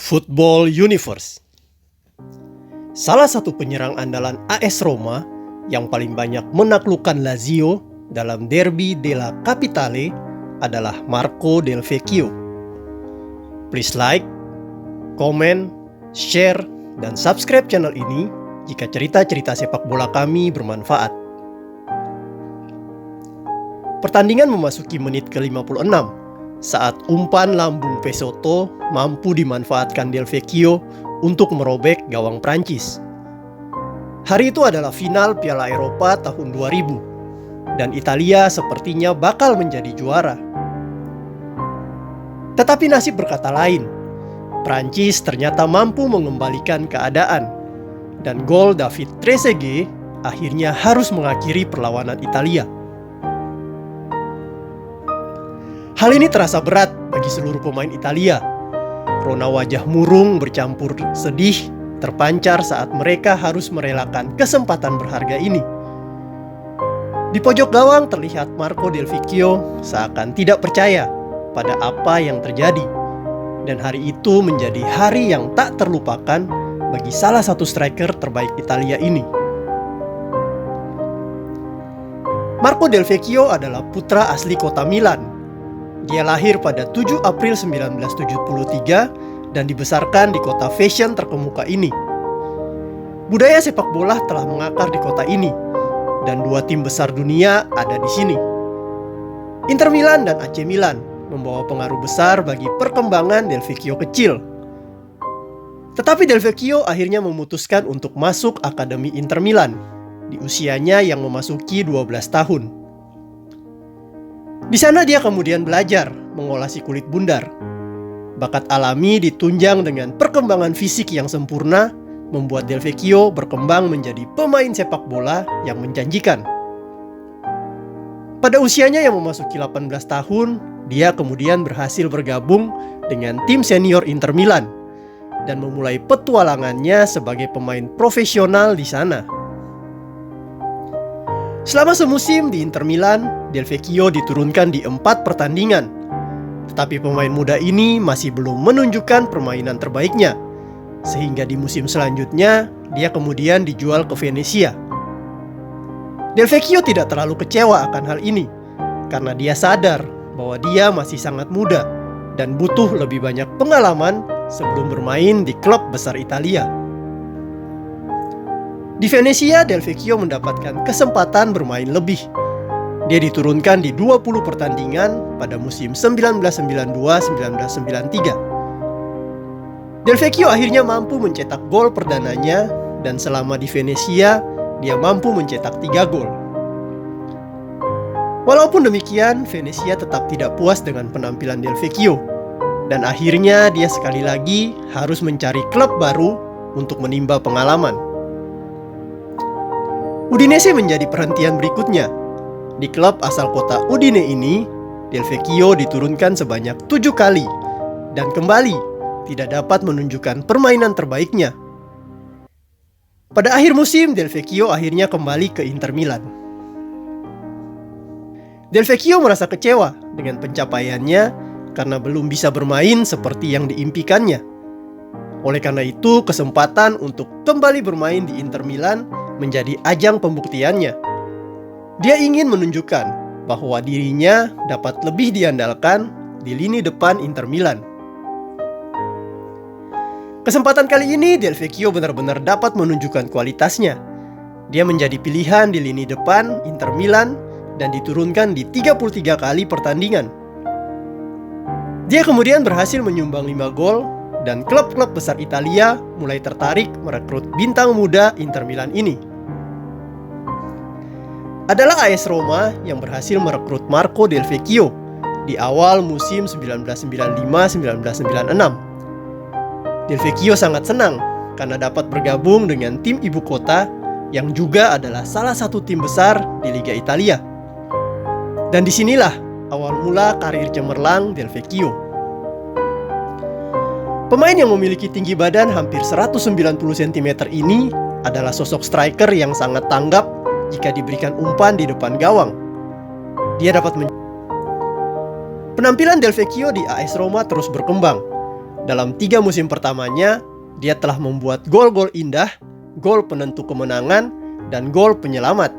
Football Universe. Salah satu penyerang andalan AS Roma yang paling banyak menaklukkan Lazio dalam Derby della Capitale adalah Marco Del Vecchio. Please like, comment, share, dan subscribe channel ini jika cerita-cerita sepak bola kami bermanfaat. Pertandingan memasuki menit ke-56 saat umpan lambung Pesotto mampu dimanfaatkan Del Vecchio untuk merobek gawang Prancis. Hari itu adalah final Piala Eropa tahun 2000 dan Italia sepertinya bakal menjadi juara. Tetapi nasib berkata lain. Prancis ternyata mampu mengembalikan keadaan dan gol David Trezeguet akhirnya harus mengakhiri perlawanan Italia. Hal ini terasa berat bagi seluruh pemain Italia. Rona wajah murung bercampur sedih terpancar saat mereka harus merelakan kesempatan berharga ini. Di pojok gawang terlihat Marco Del Vecchio seakan tidak percaya pada apa yang terjadi. Dan hari itu menjadi hari yang tak terlupakan bagi salah satu striker terbaik Italia ini. Marco Del Vecchio adalah putra asli kota Milan. Dia lahir pada 7 April 1973 dan dibesarkan di kota fashion terkemuka ini. Budaya sepak bola telah mengakar di kota ini, dan dua tim besar dunia ada di sini. Inter Milan dan AC Milan membawa pengaruh besar bagi perkembangan Del Vecchio kecil. Tetapi Del Vecchio akhirnya memutuskan untuk masuk Akademi Inter Milan di usianya yang memasuki 12 tahun. Di sana dia kemudian belajar mengolasi kulit bundar. Bakat alami ditunjang dengan perkembangan fisik yang sempurna membuat Del Vecchio berkembang menjadi pemain sepak bola yang menjanjikan. Pada usianya yang memasuki 18 tahun, dia kemudian berhasil bergabung dengan tim senior Inter Milan dan memulai petualangannya sebagai pemain profesional di sana. Selama semusim di Inter Milan, Del Vecchio diturunkan di 4 pertandingan. Tetapi pemain muda ini masih belum menunjukkan permainan terbaiknya. Sehingga di musim selanjutnya, dia kemudian dijual ke Venezia. Del Vecchio tidak terlalu kecewa akan hal ini, karena dia sadar bahwa dia masih sangat muda dan butuh lebih banyak pengalaman sebelum bermain di klub besar Italia. Di Venezia, Del Vecchio mendapatkan kesempatan bermain lebih. Dia diturunkan di 20 pertandingan pada musim 1992-1993. Del Vecchio akhirnya mampu mencetak gol perdananya dan selama di Venezia, dia mampu mencetak 3 gol. Walaupun demikian, Venezia tetap tidak puas dengan penampilan Del Vecchio dan akhirnya dia sekali lagi harus mencari klub baru untuk menimba pengalaman. Udinese menjadi perhentian berikutnya. Di klub asal kota Udine ini, Del Vecchio diturunkan sebanyak 7 kali dan kembali tidak dapat menunjukkan permainan terbaiknya. Pada akhir musim, Del Vecchio akhirnya kembali ke Inter Milan. Del Vecchio merasa kecewa dengan pencapaiannya karena belum bisa bermain seperti yang diimpikannya. Oleh karena itu, kesempatan untuk kembali bermain di Inter Milan menjadi ajang pembuktiannya. Dia ingin menunjukkan bahwa dirinya dapat lebih diandalkan di lini depan Inter Milan. Kesempatan kali ini Del Vecchio benar-benar dapat menunjukkan kualitasnya. Dia menjadi pilihan di lini depan Inter Milan dan diturunkan di 33 kali pertandingan. Dia kemudian berhasil menyumbang 5 gol dan klub-klub besar Italia mulai tertarik merekrut bintang muda Inter Milan ini. Adalah AS Roma yang berhasil merekrut Marco Del Vecchio di awal musim 1995-1996. Del Vecchio sangat senang karena dapat bergabung dengan tim ibu kota yang juga adalah salah satu tim besar di Liga Italia. Dan disinilah awal mula karir cemerlang Del Vecchio. Pemain yang memiliki tinggi badan hampir 190 cm ini adalah sosok striker yang sangat tanggap jika diberikan umpan di depan gawang. Dia dapat Penampilan Del Vecchio di AS Roma terus berkembang Dalam 3 musim pertamanya, dia telah membuat gol-gol indah, gol penentu kemenangan, dan gol penyelamat.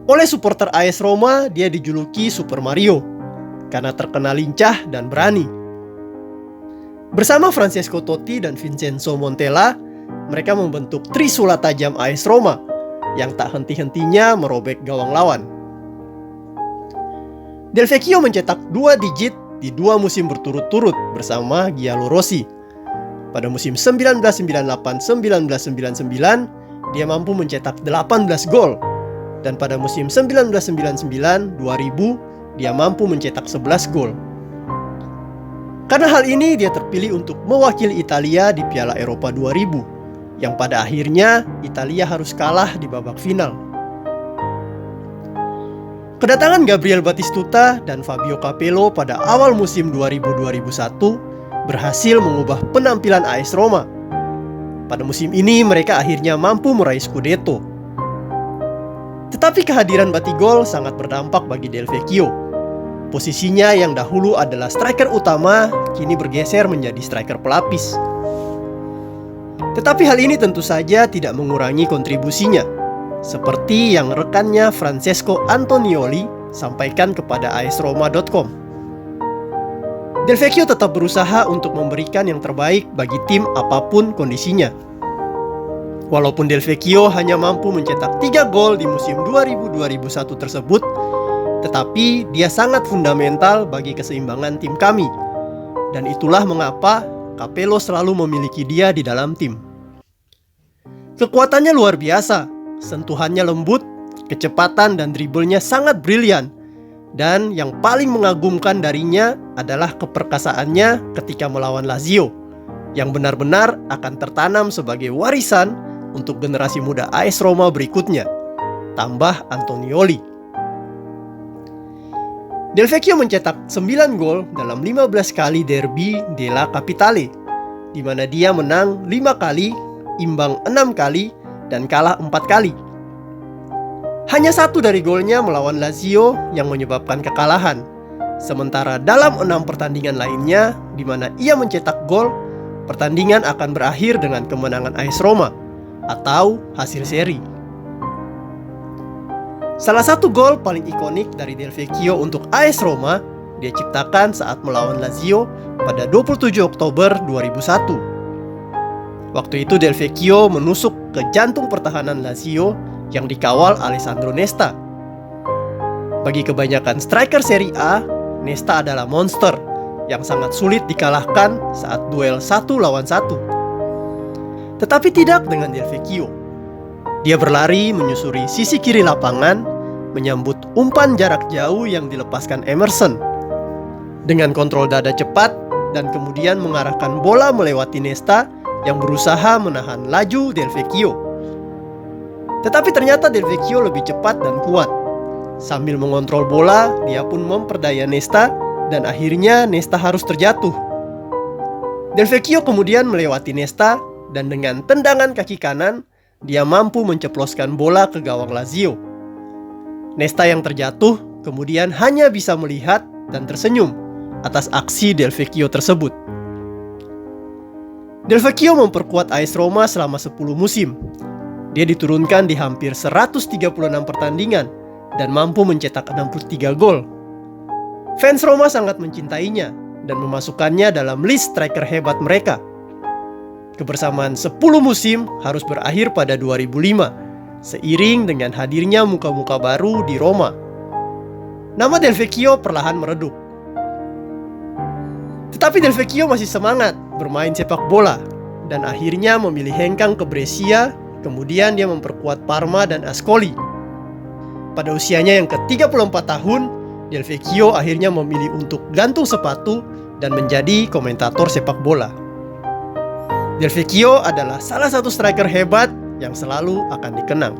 Oleh supporter AS Roma, dia dijuluki Super Mario karena terkenal lincah dan berani. Bersama Francesco Totti dan Vincenzo Montella, mereka membentuk trisula tajam AS Roma yang tak henti-hentinya merobek gawang lawan. Del Vecchio mencetak 2 digit di 2 musim berturut-turut bersama Giallo Rossi. Pada musim 1998-1999, dia mampu mencetak 18 gol. Dan pada musim 1999-2000, dia mampu mencetak 11 gol. Karena hal ini, dia terpilih untuk mewakili Italia di Piala Eropa 2000, yang pada akhirnya Italia harus kalah di babak final. Kedatangan Gabriel Batistuta dan Fabio Capello pada awal musim 2000-2001 berhasil mengubah penampilan AS Roma. Pada musim ini mereka akhirnya mampu meraih Scudetto. Tetapi kehadiran Batigol sangat berdampak bagi Del Vecchio. Posisinya yang dahulu adalah striker utama, kini bergeser menjadi striker pelapis. Tetapi hal ini tentu saja tidak mengurangi kontribusinya, seperti yang rekannya Francesco Antonioli sampaikan kepada ASRoma.com. Del Vecchio tetap berusaha untuk memberikan yang terbaik bagi tim apapun kondisinya. Walaupun Del Vecchio hanya mampu mencetak 3 gol di musim 2000-2001 tersebut, tetapi dia sangat fundamental bagi keseimbangan tim kami. Dan itulah mengapa Capello selalu memiliki dia di dalam tim. Kekuatannya luar biasa, sentuhannya lembut, kecepatan dan dribblenya sangat brilian. Dan yang paling mengagumkan darinya adalah keperkasaannya ketika melawan Lazio, yang benar-benar akan tertanam sebagai warisan untuk generasi muda AS Roma berikutnya, tambah Antonioli. Del Vecchio mencetak 9 gol dalam 15 kali derby della Capitale, di mana dia menang 5 kali, imbang 6 kali, dan kalah 4 kali. Hanya 1 dari golnya melawan Lazio yang menyebabkan kekalahan, sementara dalam 6 pertandingan lainnya di mana ia mencetak gol, pertandingan akan berakhir dengan kemenangan AS Roma atau hasil seri. Salah satu gol paling ikonik dari Del Vecchio untuk AS Roma dia ciptakan saat melawan Lazio pada 27 Oktober 2001. Waktu itu Del Vecchio menusuk ke jantung pertahanan Lazio yang dikawal Alessandro Nesta. Bagi kebanyakan striker Serie A, Nesta adalah monster yang sangat sulit dikalahkan saat duel 1 lawan 1. Tetapi tidak dengan Del Vecchio. Dia berlari menyusuri sisi kiri lapangan, menyambut umpan jarak jauh yang dilepaskan Emerson. Dengan kontrol dada cepat dan kemudian mengarahkan bola melewati Nesta yang berusaha menahan laju Del Vecchio. Tetapi ternyata Del Vecchio lebih cepat dan kuat. Sambil mengontrol bola, dia pun memperdaya Nesta dan akhirnya Nesta harus terjatuh. Del Vecchio kemudian melewati Nesta dan dengan tendangan kaki kanan, dia mampu menceploskan bola ke gawang Lazio. Nesta yang terjatuh kemudian hanya bisa melihat dan tersenyum atas aksi Del Vecchio tersebut. Del Vecchio memperkuat AS Roma selama 10 musim. Dia diturunkan di hampir 136 pertandingan dan mampu mencetak 63 gol. Fans Roma sangat mencintainya dan memasukkannya dalam list striker hebat mereka. Kebersamaan 10 musim harus berakhir pada 2005, seiring dengan hadirnya muka-muka baru di Roma. Nama Del Vecchio perlahan meredup. Tetapi Del Vecchio masih semangat bermain sepak bola, dan akhirnya memilih hengkang ke Brescia, kemudian dia memperkuat Parma dan Ascoli. Pada usianya yang ke-34 tahun, Del Vecchio akhirnya memilih untuk gantung sepatu dan menjadi komentator sepak bola. Del Vecchio adalah salah satu striker hebat yang selalu akan dikenang.